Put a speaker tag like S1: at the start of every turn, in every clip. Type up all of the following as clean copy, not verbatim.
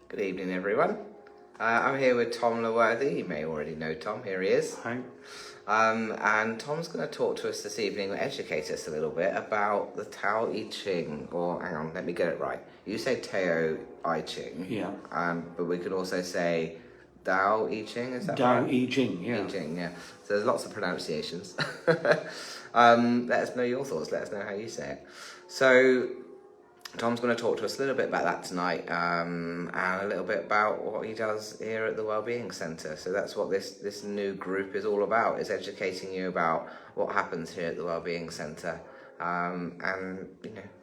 S1: Good evening, everyone. I'm here with Tom Leworthy. You may already know Tom. Here he is.
S2: Hi.
S1: And Tom's going to talk to us this evening, educate us a little bit about the Tao I Ching. Or hang on, let me get it right. You say Tao I Ching.
S2: Yeah.
S1: But we could also say Tao I Ching. Is that
S2: Tao
S1: right?
S2: I Ching. Yeah.
S1: I Ching. Yeah. So there's lots of pronunciations. Let us know your thoughts. Let us know how you say it. So Tom's going to talk to us a little bit about that tonight, and a little bit about what he does here at the Wellbeing Centre. So that's what this new group is all about, is educating you about what happens here at the Wellbeing Centre, and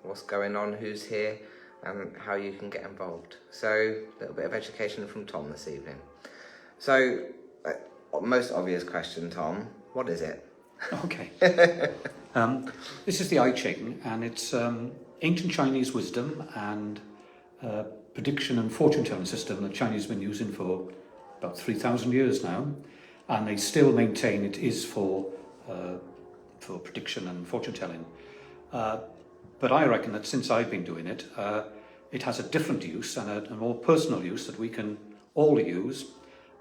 S1: what's going on, who's here, and how you can get involved. So a little bit of education from Tom this evening. So, most obvious question, Tom, what is it?
S2: Okay. This is the I Ching, and it's ancient Chinese wisdom and prediction and fortune-telling system that Chinese have been using for about 3,000 years now, and they still maintain it is for prediction and fortune-telling. But I reckon that since I've been doing it, it has a different use and a more personal use that we can all use.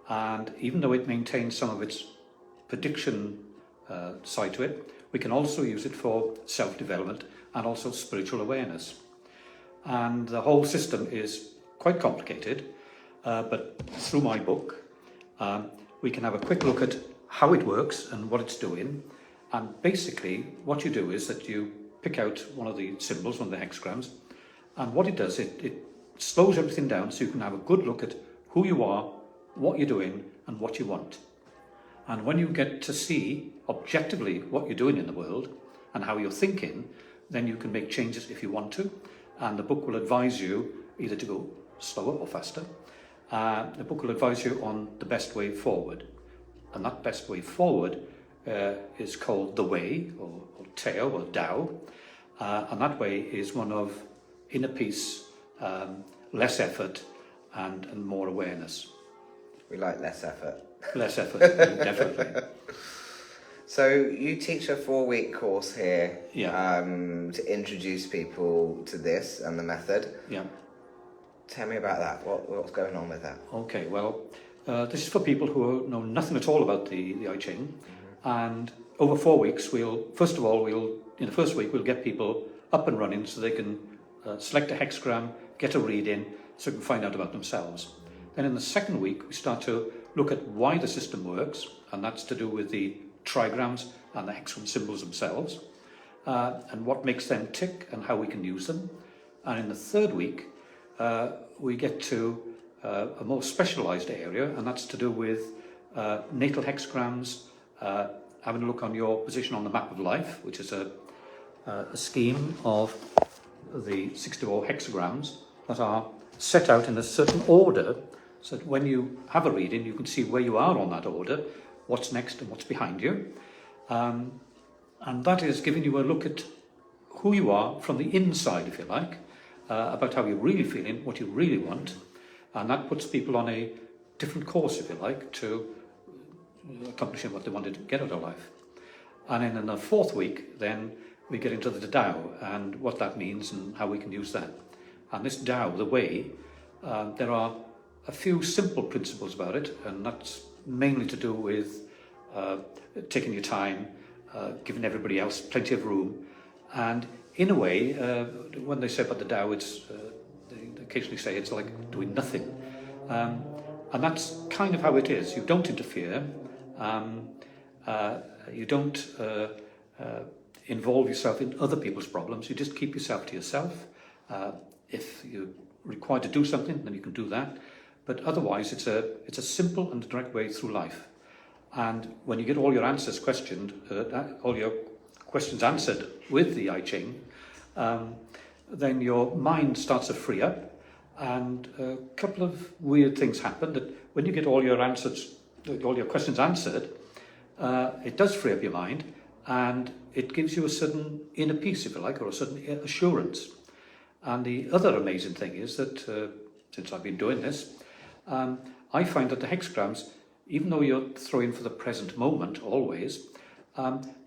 S2: And even though it maintains some of its prediction side to it, we can also use it for self-development and also spiritual awareness. And the whole system is quite complicated, but through my book, we can have a quick look at how it works and what it's doing. And basically, what you do is that you pick out one of the symbols, one of the hexagrams, and what it does, it slows everything down so you can have a good look at who you are, what you're doing, and what you want. And when you get to see objectively what you're doing in the world and how you're thinking, then you can make changes if you want to. And the book will advise you either to go slower or faster. The book will advise you on the best way forward. And that best way forward is called the Way, or Tao, or Tao. And that way is one of inner peace, less effort, and more awareness.
S1: We like less effort.
S2: Less effort, definitely.
S1: So you teach a 4-week course here,
S2: Yeah.
S1: to introduce people to this and the method.
S2: Yeah.
S1: Tell me about that. What's going on with that?
S2: Okay, well, this is for people who know nothing at all about the I Ching. And over 4 weeks, in the first week, we'll get people up and running so they can select a hexagram, get a reading, so they can find out about themselves. Then in the second week, we start to look at why the system works, and that's to do with the trigrams and the hexagram symbols themselves, and what makes them tick and how we can use them. And in the third week, we get to a more specialised area, and that's to do with natal hexagrams, having a look on your position on the map of life, which is a scheme of the 64 hexagrams that are set out in a certain order, so that when you have a reading, you can see where you are on that order, what's next and what's behind you. And that is giving you a look at who you are from the inside, if you like, about how you're really feeling, what you really want. And that puts people on a different course, if you like, to accomplishing what they wanted to get out of life. And then in the fourth week, then we get into the Tao and what that means and how we can use that. And this Tao, the Way, there are a few simple principles about it, and that's mainly to do with taking your time, giving everybody else plenty of room. And in a way, when they say about the Tao, they occasionally say it's like doing nothing. And that's kind of how it is. You don't interfere. You don't involve yourself in other people's problems. You just keep yourself to yourself. If you're required to do something, then you can do that. But otherwise, it's a simple and direct way through life. And when you get all your all your questions answered with the I Ching, then your mind starts to free up, and a couple of weird things happen. That when you get all your questions answered, it does free up your mind, and it gives you a certain inner peace, if you like, or a certain assurance. And the other amazing thing is that since I've been doing this, I find that the hexagrams, even though you're throwing for the present moment always,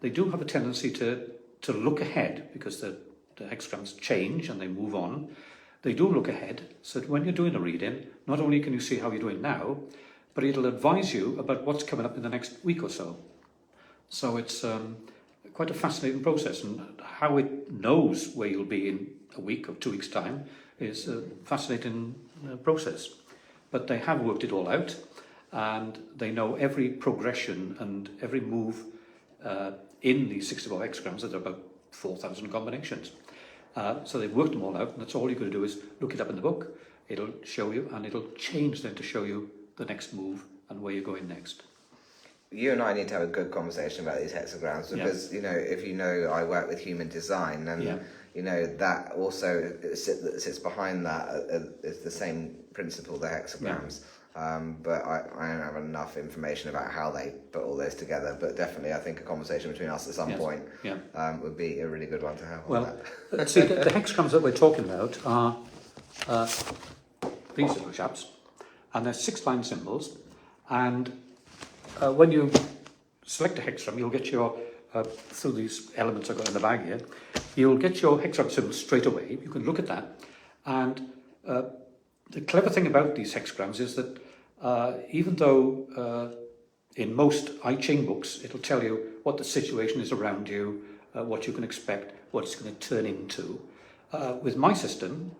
S2: they do have a tendency to look ahead, because the hexagrams change and they move on. they do look ahead, so that when you're doing a reading, not only can you see how you're doing now, but it'll advise you about what's coming up in the next week or so. So it's quite a fascinating process, and how it knows where you'll be in a week or 2 weeks' time is a fascinating process. But they have worked it all out, and they know every progression and every move in these 64 hexagrams. There are about 4,000 combinations. So they've worked them all out, and that's all you've got to do is look it up in the book. It'll show you, and it'll change then to show you the next move and where you're going next.
S1: You and I need to have a good conversation about these hexagrams, because if you know, I work with human design, and that also sits behind that is the same principle, the hexagrams. But I don't have enough information about how they put all those together. But definitely, I think a conversation between us at some point would be a really good one to have.
S2: Well, see, the hexagrams that we're talking about are these little chaps, and they're 6-line symbols. And when you select a hexagram, you'll get your, through these elements I've got in the bag here, you'll get your hexagram symbol straight away. You can look at that. And the clever thing about these hexagrams is that even though in most I Ching books, it'll tell you what the situation is around you, what you can expect, what it's going to turn into. With my system,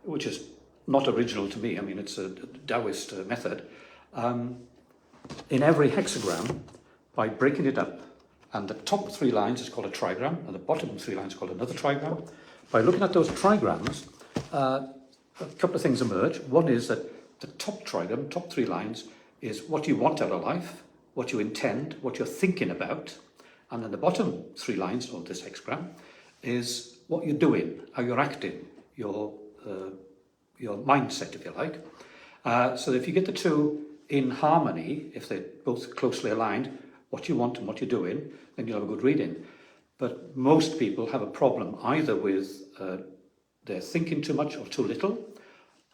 S2: which is not original to me, I mean, it's a Taoist method, in every hexagram, by breaking it up, and the top 3 lines is called a trigram, and the bottom 3 lines is called another trigram. By looking at those trigrams, a couple of things emerge. One is that the top trigram, top 3 lines, is what you want out of life, what you intend, what you're thinking about. And then the bottom 3 lines of this hexagram is what you're doing, how you're acting, your mindset, if you like. So if you get the two in harmony, if they're both closely aligned, what you want and what you're doing, then you'll have a good reading. But most people have a problem either with they're thinking too much or too little,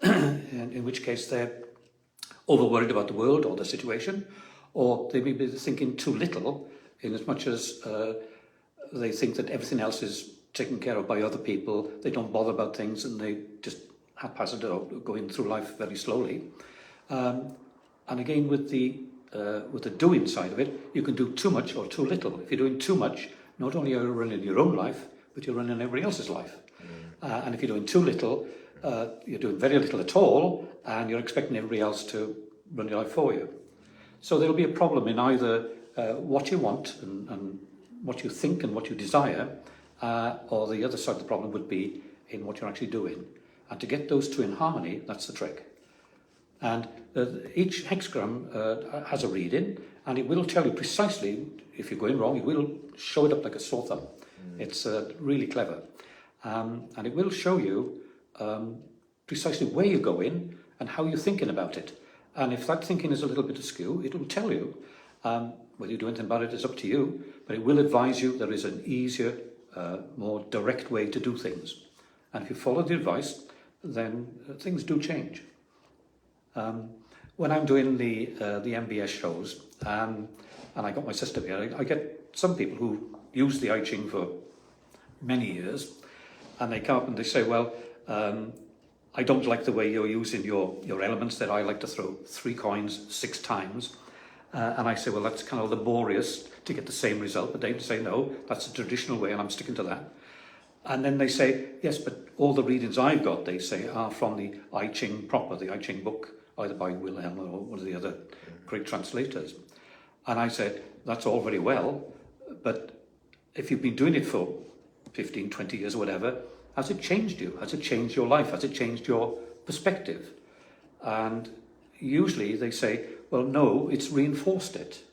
S2: and in which case they're over worried about the world or the situation, or they may be thinking too little in as much as they think that everything else is taken care of by other people. They don't bother about things, and they just haphazard or going through life very slowly. And again, with the doing side of it, you can do too much or too little. If you're doing too much, not only are you running your own life, but you're running everybody else's life. And if you're doing too little, you're doing very little at all, and you're expecting everybody else to run your life for you. So there'll be a problem in either what you want and what you think and what you desire, or the other side of the problem would be in what you're actually doing. And to get those two in harmony, that's the trick. And each hexagram has a reading, and it will tell you precisely if you're going wrong. It will show it up like a sore thumb. It's really clever. And it will show you precisely where you're going and how you're thinking about it. And if that thinking is a little bit askew, it will tell you. Whether you do anything about it is up to you, but it will advise you there is an easier, more direct way to do things. And if you follow the advice, then things do change. When I'm doing the MBS shows, and I got my sister here, I get some people who use the I Ching for many years, and they come up and they say, well, I don't like the way you're using your elements, that I like to throw 3 coins 6 times. And I say, well, that's kind of laborious to get the same result. But they say, no, that's the traditional way, and I'm sticking to that. And then they say, yes, but all the readings I've got, they say, are from the I Ching proper, the I Ching book, either by Wilhelm or one of the other great translators. And I said, that's all very well, but if you've been doing it for 15, 20 years or whatever, has it changed you? Has it changed your life? Has it changed your perspective? And usually they say, well, no, it's reinforced it.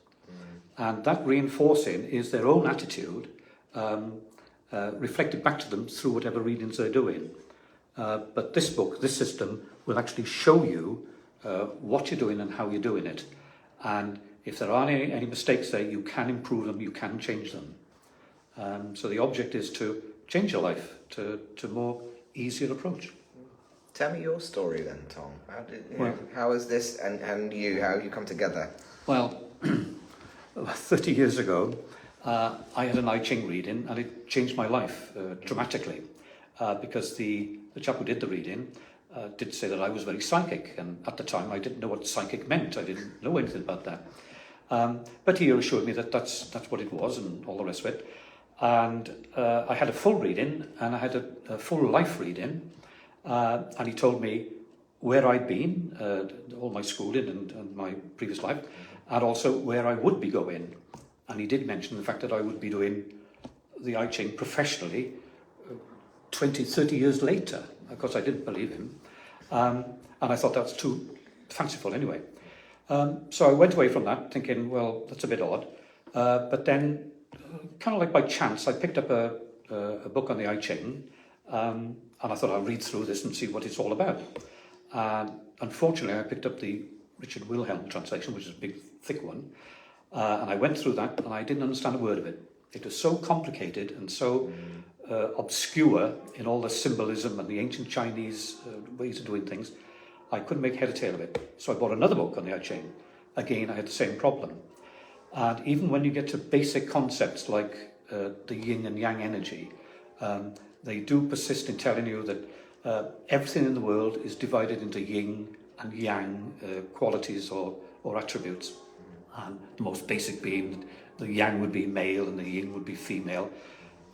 S2: And that reinforcing is their own attitude reflected back to them through whatever readings they're doing. But this book, this system, will actually show you what you're doing and how you're doing it. And if there are any mistakes there, you can improve them, you can change them. So the object is to change your life to a more easier approach.
S1: Tell me your story then, Tom. How is this and how you come together?
S2: Well, 30 years ago, I had an I Ching reading, and it changed my life dramatically, because the the chap who did the reading did say that I was very psychic, and at the time I didn't know what psychic meant. I didn't know anything about that. But he assured me that that's what it was and all the rest of it. And I had a full reading, and I had a full life reading, and he told me where I'd been, all my schooling and my previous life, and also where I would be going. And he did mention the fact that I would be doing the I Ching professionally 20, 30 years later. Of course, I didn't believe him. And I thought that's too fanciful anyway. So I went away from that thinking, well, that's a bit odd. But then, kind of like by chance, I picked up a book on the I Ching, and I thought I'll read through this and see what it's all about. Unfortunately, I picked up the Richard Wilhelm translation, which is a big, thick one, and I went through that, and I didn't understand a word of it. It was so complicated and so obscure in all the symbolism and the ancient Chinese ways of doing things, I couldn't make head or tail of it. So I bought another book on the I Ching. Again, I had the same problem. And even when you get to basic concepts like the yin and yang energy, they do persist in telling you that everything in the world is divided into yin and yang qualities or attributes. And the most basic being the yang would be male and the yin would be female.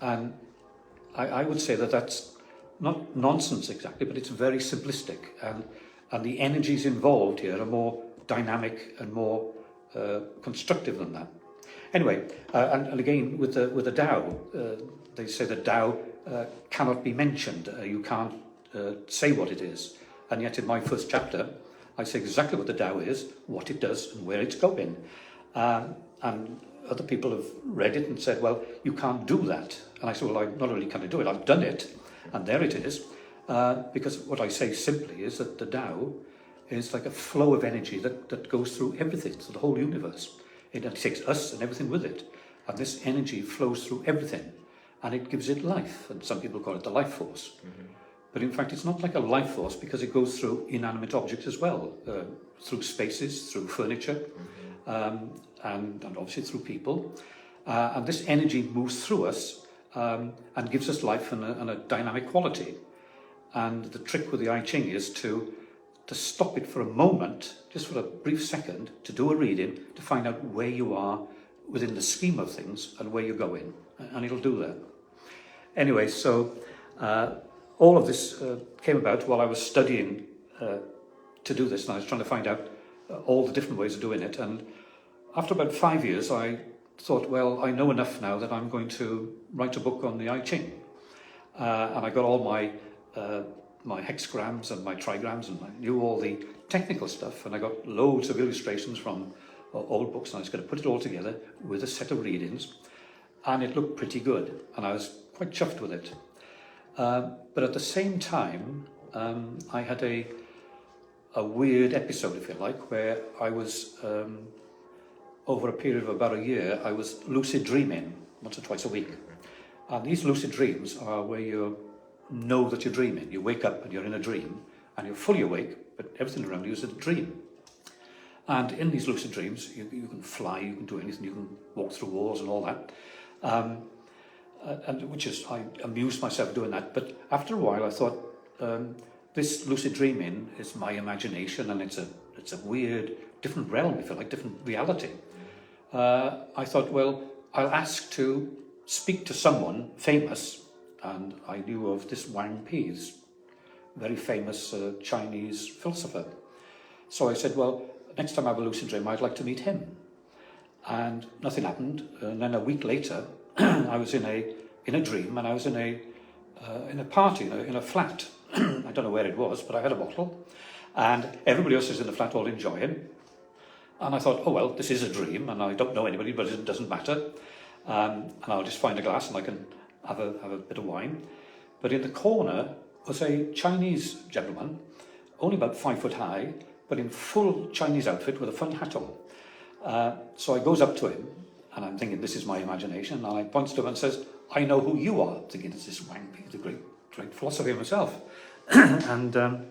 S2: And I would say that that's not nonsense exactly, but it's very simplistic. And the energies involved here are more dynamic and more constructive than that. Anyway, and again, with the Tao, they say that Tao cannot be mentioned. You can't say what it is. And yet in my first chapter, I say exactly what the Tao is, what it does, and where it's going. And other people have read it and said, well, you can't do that. And I said, well, not only can I do it, I've done it, and there it is. Because what I say simply is that the Tao is like a flow of energy that goes through everything, through the whole universe. It takes us and everything with it. And this energy flows through everything, and it gives it life. And some people call it the life force. Mm-hmm. But in fact, it's not like a life force because it goes through inanimate objects as well, through spaces, through furniture, and obviously through people. And this energy moves through us and gives us life and a dynamic quality. And the trick with the I Ching is to stop it for a moment, just for a brief second, to do a reading, to find out where you are within the scheme of things and where you're going. And it'll do that. Anyway, so all of this came about while I was studying to do this, and I was trying to find out all the different ways of doing it. And after about 5 years, I thought, well, I know enough now that I'm going to write a book on the I Ching. And I got all my hexagrams and my trigrams, and I knew all the technical stuff, and I got loads of illustrations from old books, and I was going to put it all together with a set of readings, and it looked pretty good, and I was quite chuffed with it. But at the same time, I had a weird episode, if you like, where I was, over a period of about a year, I was lucid dreaming once or twice a week. And these lucid dreams are where you know that you're dreaming. You wake up and you're in a dream, and you're fully awake, but everything around you is a dream. And in these lucid dreams, you can fly, you can do anything, you can walk through walls and all that. And which is, I amused myself doing that. But after a while, I thought, this lucid dreaming is my imagination, and it's a weird, different realm, if you like, different reality. I thought, well, I'll ask to speak to someone famous, and I knew of this Wang Pi's, very famous Chinese philosopher. So I said, well, next time I have a lucid dream, I'd like to meet him. And nothing happened. And then a week later, I was in a dream, and I was in a party, in a flat. I don't know where it was, but I had a bottle, and everybody else is in the flat all enjoying. And I thought, oh well, this is a dream, and I don't know anybody, but it doesn't matter. And I'll just find a glass, and I can have a bit of wine. But in the corner was a Chinese gentleman, only about 5 foot high, but in full Chinese outfit with a fun hat on. So I goes up to him, and I'm thinking, this is my imagination, and I points to him and says, I know who you are, thinking it's this Wang Pi, the great philosopher himself. And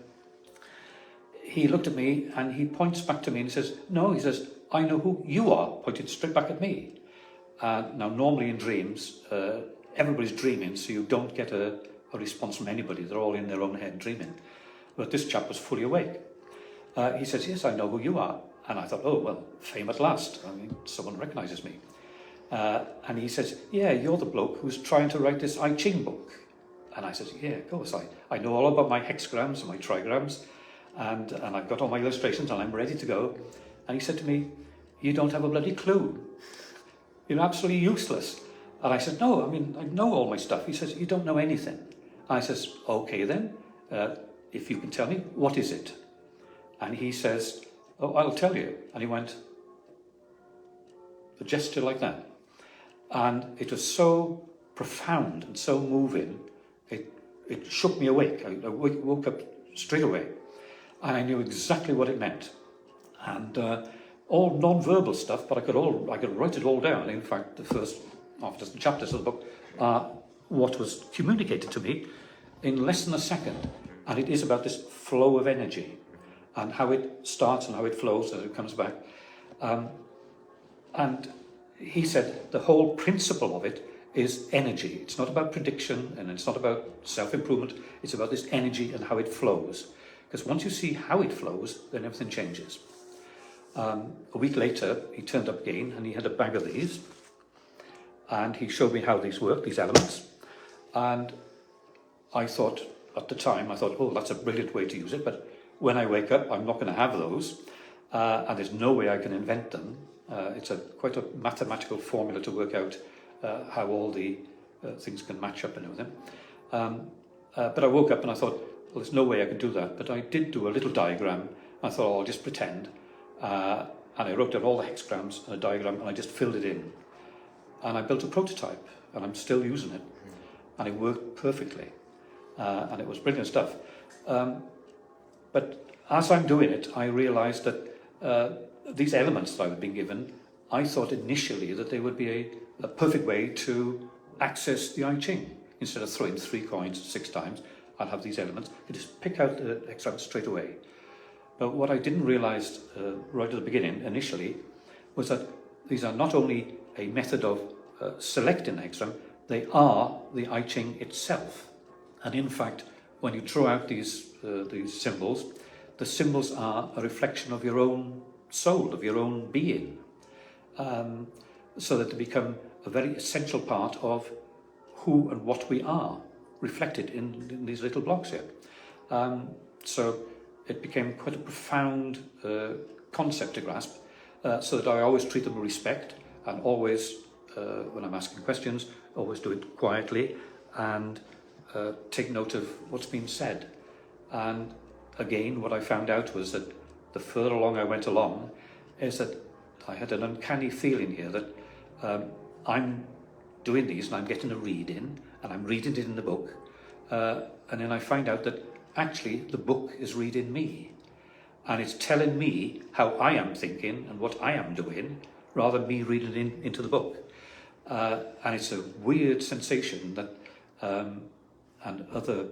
S2: he looked at me, and he points back to me and he says, no, he says, I know who you are, pointed straight back at me. Now, normally in dreams, everybody's dreaming, so you don't get a a response from anybody. They're all in their own head dreaming. But this chap was fully awake. He says, yes, I know who you are. And I thought, oh, well, fame at last. I mean, someone recognises me. And he says, yeah, you're the bloke who's trying to write this I Ching book. And I said, yeah, of course. I know all about my hexagrams and my trigrams, and I've got all my illustrations, and I'm ready to go. And he said to me, you don't have a bloody clue. You're absolutely useless. And I said, no, I mean, I know all my stuff. He says, you don't know anything. And I says, okay then, if you can tell me, what is it? And he says, oh, I'll tell you. And he went, a gesture like that. And it was so profound and so moving, it shook me awake. I woke up straight away. And I knew exactly what it meant. And all non-verbal stuff, but I could write it all down. In fact, the first half dozen chapters of the book are what was communicated to me in less than a second. And it is about this flow of energy and how it starts and how it flows as it comes back. And he said the whole principle of it is energy. It's not about prediction and it's not about self-improvement. It's about this energy and how it flows. Because once you see how it flows, then everything changes. A week later, he turned up again and he had a bag of these. And he showed me how these work, these elements. And I thought, at the time, oh, that's a brilliant way to use it. But when I wake up, I'm not going to have those. And there's no way I can invent them. It's quite a mathematical formula to work out how all the things can match up and everything. But I woke up and I thought, well, there's no way I can do that. But I did do a little diagram. I thought, oh, I'll just pretend. And I wrote down all the hexagrams and a diagram and I just filled it in. And I built a prototype and I'm still using it. And it worked perfectly. And it was brilliant stuff. But as I'm doing it, I realised that these elements that I was being given, I thought initially that they would be a perfect way to access the I Ching. Instead of throwing 3 coins 6 times, I'd have these elements. I just pick out the hexagrams straight away. But what I didn't realise right at the beginning, initially, was that these are not only a method of selecting the hexagram, they are the I Ching itself. And in fact, when you draw out these symbols, the symbols are a reflection of your own soul, of your own being, so that they become a very essential part of who and what we are, reflected in these little blocks here. So it became quite a profound concept to grasp, so that I always treat them with respect, and always, when I'm asking questions, always do it quietly and take note of what's been said. And again, what I found out was that the further along I went along, is that I had an uncanny feeling here that I'm doing these and I'm getting a read in, and I'm reading it in the book, and then I find out that actually the book is reading me, and it's telling me how I am thinking and what I am doing, rather than me reading into the book. And it's a weird sensation that, and other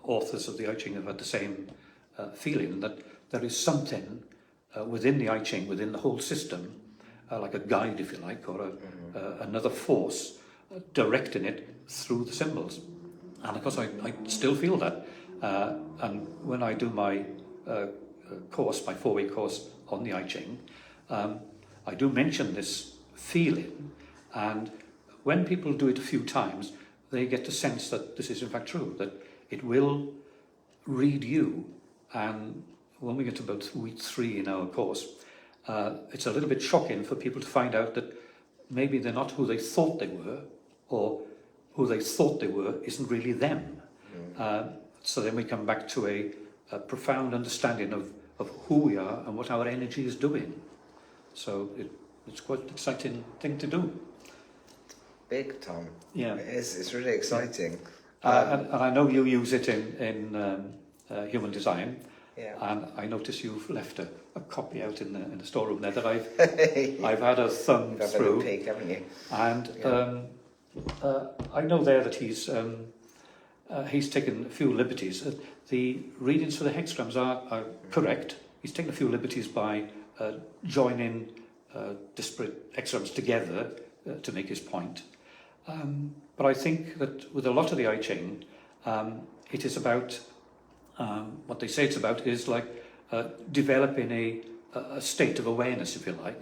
S2: authors of the I Ching have had the same feeling, that there is something within the I Ching, within the whole system, like a guide, if you like, or another force directing it through the symbols. And of course, I still feel that. And when I do my course, my 4-week course on the I Ching, I do mention this feeling. And when people do it a few times, they get the sense that this is in fact true, that it will read you. And when we get to about week 3 in our course, it's a little bit shocking for people to find out that maybe they're not who they thought they were, or who they thought they were isn't really them. So then we come back to a profound understanding of who we are and what our energy is doing. So it's quite an exciting thing to do.
S1: Big, Tom.
S2: Yeah.
S1: It's really exciting.
S2: And I know you use it in human design.
S1: Yeah.
S2: And I notice you've left a copy out in the storeroom there that I've had a thumb
S1: You've had
S2: through.
S1: a peek, haven't you?
S2: And
S1: Yeah.
S2: I know there that he's taken a few liberties. The readings for the hexagrams are correct. He's taken a few liberties by joining disparate hexagrams together to make his point. But I think that with a lot of the I Ching, it is about, what they say it's about is like developing a state of awareness, if you like,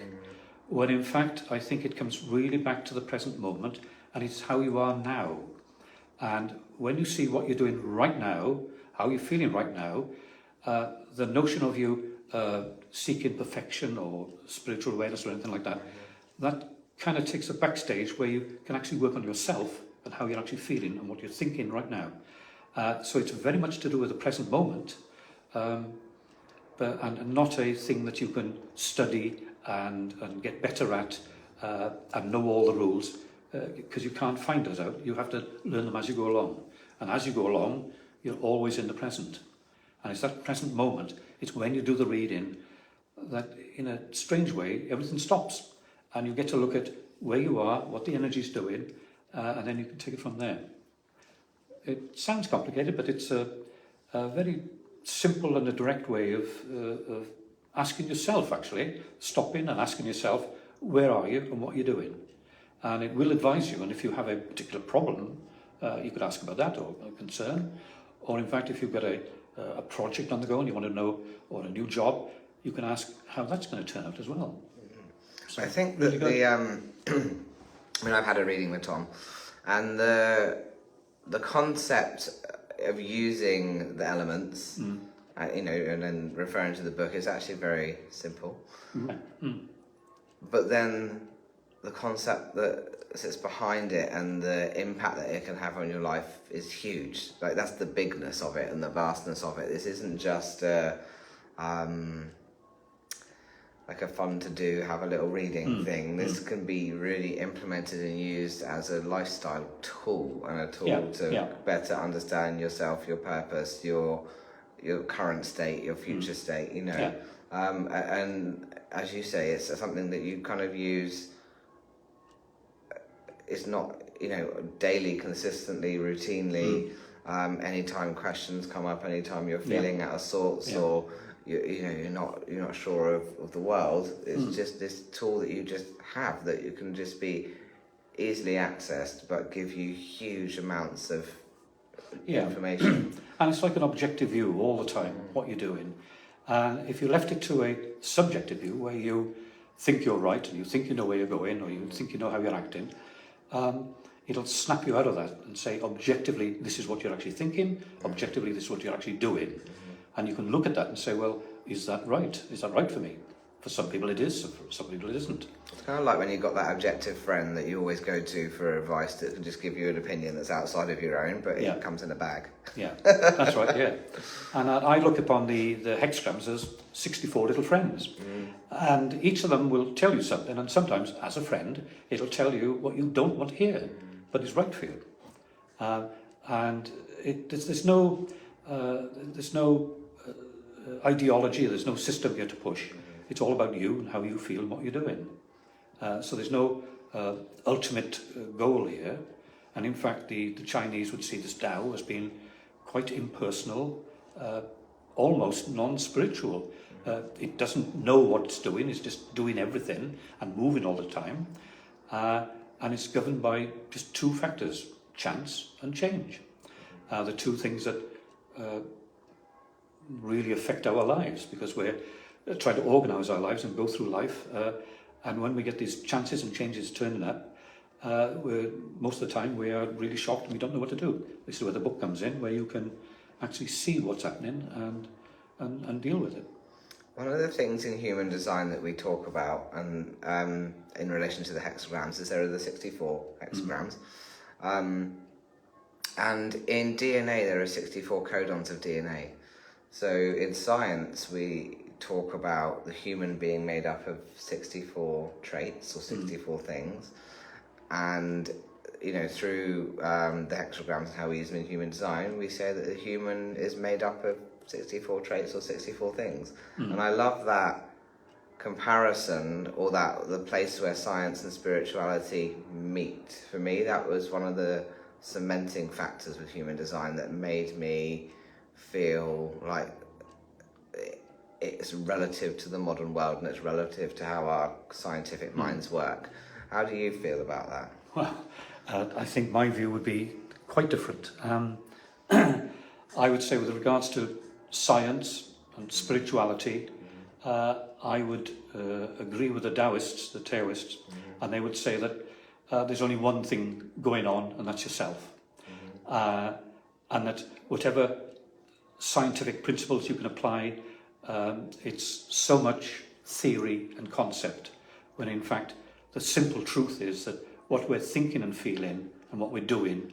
S2: when in fact I think it comes really back to the present moment, and it's how you are now. And when you see what you're doing right now, how you're feeling right now, the notion of you seeking perfection or spiritual awareness or anything like that, that kind of takes a backstage where you can actually work on yourself and how you're actually feeling and what you're thinking right now. So it's very much to do with the present moment, and not a thing that you can study and get better at and know all the rules, because you can't find those out. You have to learn them as you go along. And as you go along, you're always in the present. And it's that present moment, it's when you do the reading that, in a strange way, everything stops. And you get to look at where you are, what the energy's doing, and then you can take it from there. It sounds complicated, but it's a very simple and a direct way of asking yourself, actually, stopping and asking yourself, where are you and what you're doing? And it will advise you, and if you have a particular problem, you could ask about that, or a concern, or in fact, if you've got a project on the go and you want to know, or a new job, you can ask how that's going to turn out as well. So
S1: I think that
S2: really
S1: I mean, I've had a reading with Tom, and the concept of using the elements, you know, and then referring to the book is actually very simple. But then the concept that sits behind it and the impact that it can have on your life is huge. Like, that's the bigness of it and the vastness of it. This isn't just like a fun to do, have a little reading thing. This can be really implemented and used as a lifestyle tool, and a tool to better understand yourself, your purpose, your current state, your future state, you know. And as you say, it's something that you kind of use. It's not, you know, daily, consistently, routinely. Anytime questions come up, anytime you're feeling out of sorts, or you're not sure of the world, it's just this tool that you just have, that you can just be easily accessed, but give you huge amounts of information.
S2: And it's like an objective view all the time, what you're doing. And if you left it to a subjective view, where you think you're right and you think you know where you're going, or you think you know how you're acting, it'll snap you out of that and say, objectively, this is what you're actually thinking, objectively, this is what you're actually doing. And you can look at that and say, well, is that right? Is that right for me? For some people it is, for some people it isn't.
S1: It's kind of like when you've got that objective friend that you always go to for advice that can just give you an opinion that's outside of your own, but it comes in a bag. Yeah,
S2: that's right, And I look upon the hexagrams as 64 little friends. And each of them will tell you something, and sometimes, as a friend, it'll tell you what you don't want to hear, but is right for you. And there's no ideology, there's no system here to push. It's all about you and how you feel and what you're doing. So there's no ultimate goal here. And in fact, the Chinese would see this Tao as being quite impersonal, almost non-spiritual. It doesn't know what it's doing, it's just doing everything and moving all the time. And it's governed by just two factors, chance and change. The two things that really affect our lives, because we're trying to organise our lives and go through life, and when we get these chances and changes turning up, most of the time we are really shocked and we don't know what to do. This is where the book comes in, where you can actually see what's happening and deal with it.
S1: One of the things in human design that we talk about, and in relation to the hexagrams, is there are the 64 hexagrams. And in DNA there are 64 codons of DNA. So in science we talk about the human being made up of 64 traits or 64 things, and you know, through the hexagrams and how we use them in human design, we say that the human is made up of 64 traits or 64 things. And I love that comparison, or that the place where science and spirituality meet. For me, that was one of the cementing factors with human design that made me feel like it's relative to the modern world and it's relative to how our scientific minds work. How do you feel about that?
S2: Well, I think my view would be quite different. I would say with regards to science and spirituality, I would agree with the Taoists, and they would say that there's only one thing going on, and that's yourself. And that whatever scientific principles you can apply, it's so much theory and concept, when in fact the simple truth is that what we're thinking and feeling and what we're doing,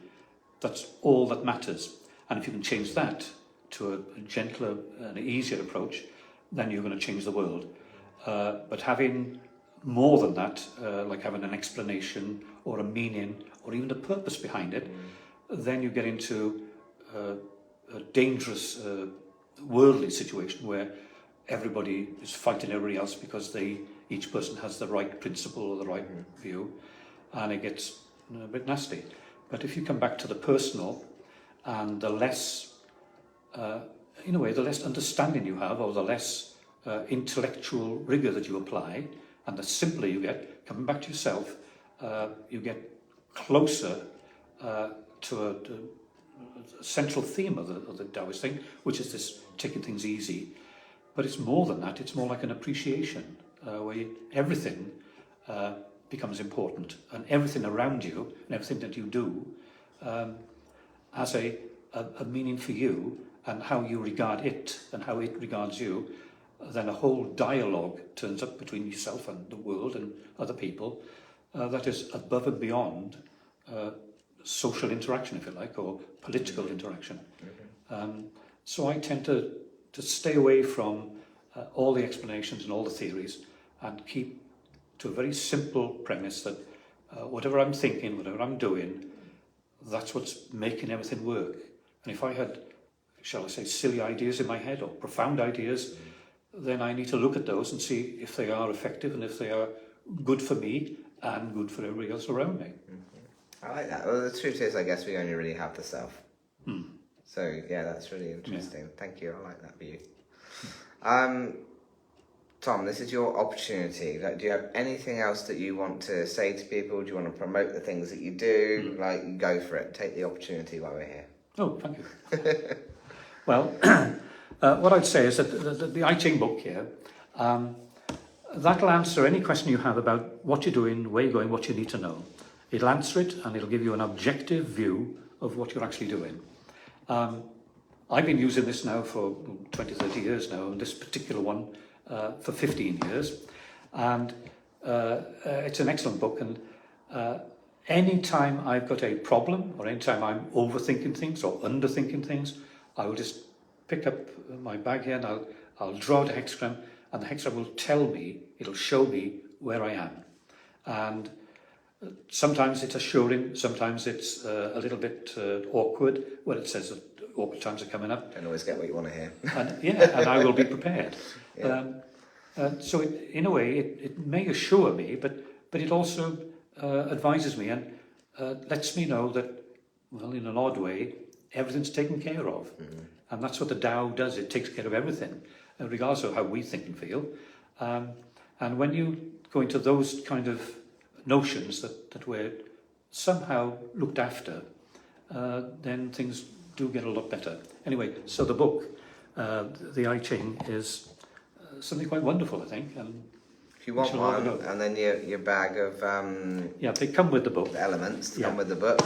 S2: that's all that matters. And if you can change that to a gentler and easier approach, then you're going to change the world. But having more than that, like having an explanation or a meaning or even a purpose behind it, then you get into a dangerous worldly situation where everybody is fighting everybody else because each person has the right principle or the right view, and it gets a bit nasty. But if you come back to the personal, and the less, in a way, the less understanding you have, or the less intellectual rigour that you apply, and the simpler you get, coming back to yourself, you get closer to a central theme of the Taoist thing, which is this taking things easy. But it's more than that, it's more like an appreciation, where everything becomes important, and everything around you, and everything that you do, has a meaning for you, and how you regard it, and how it regards you. Then a whole dialogue turns up between yourself and the world and other people, that is above and beyond social interaction, if you like, or political interaction. So I tend to stay away from all the explanations and all the theories, and keep to a very simple premise that whatever I'm thinking, whatever I'm doing, that's what's making everything work. And if I had, shall I say, silly ideas in my head or profound ideas, then I need to look at those and see if they are effective and if they are good for me and good for everybody else around me.
S1: I like that. Well, the truth is, I guess we only really have the self. So, yeah, that's really interesting. Thank you. I like that view. Tom, this is your opportunity. Like, do you have anything else that you want to say to people? Do you want to promote the things that you do? Like, go for it. Take the opportunity while we're here.
S2: Oh, thank you. Well, what I'd say is that the I Ching book here, that'll answer any question you have about what you're doing, where you're going, what you need to know. It'll answer it, and it'll give you an objective view of what you're actually doing. I've been using this now for 20, 30 years now, and this particular one for 15 years. And it's an excellent book. And anytime I've got a problem, or anytime I'm overthinking things or underthinking things, I will just pick up my bag here and I'll draw the hexagram, and the hexagram will tell me, it'll show me where I am. And sometimes it's assuring, sometimes it's a little bit awkward, when it says that awkward times are coming up.
S1: Don't always get what you want to hear.
S2: And I will be prepared. So in a way, it may assure me, but it also advises me and lets me know that, well, in an odd way, everything's taken care of. And that's what the Tao does. It takes care of everything, regardless of how we think and feel. And when you go into those kind of notions that we're somehow looked after, then things do get a lot better. Anyway, so the book, the I Ching, is something quite wonderful, I think. And
S1: if you want one, and then your bag of
S2: they come with the book.
S1: The elements come with the book.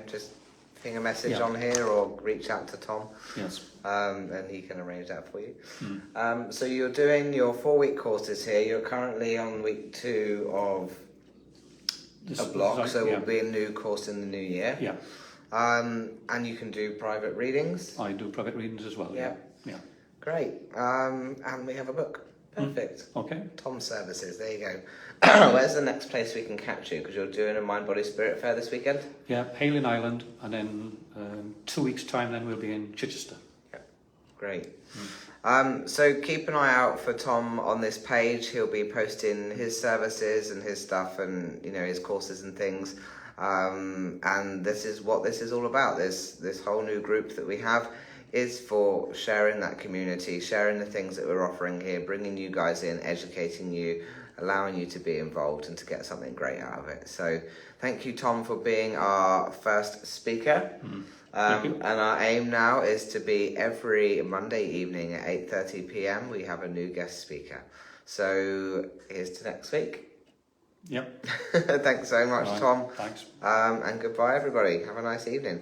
S1: Just ping a message on here or reach out to Tom.
S2: Yes.
S1: And he can arrange that for you. So you're doing your 4-week courses here. You're currently on week 2 of a block, so we'll be a new course in the new year.
S2: Yeah.
S1: And you can do private readings.
S2: I do private readings as well. Yeah.
S1: Great. And we have a book. Perfect.
S2: Okay.
S1: Tom Services. There you go. Where's the next place we can catch you? Because you're doing a Mind, Body, Spirit fair this weekend. Yeah,
S2: Hailing Island, and then 2 weeks' time, then we'll be in Chichester.
S1: Yeah. Great. So keep an eye out for Tom on this page. He'll be posting his services and his stuff, and his courses and things. And this is what this is all about. This whole new group that we have is for sharing that community, sharing the things that we're offering here, bringing you guys in, educating you, allowing you to be involved and to get something great out of it. So thank you, Tom, for being our first speaker. And our aim now is to be every Monday evening at 8:30 p.m. we have a new guest speaker. So here's to next week.
S2: Yep.
S1: Thanks so much,
S2: Right.
S1: Tom.
S2: Thanks.
S1: And goodbye, everybody. Have a nice evening.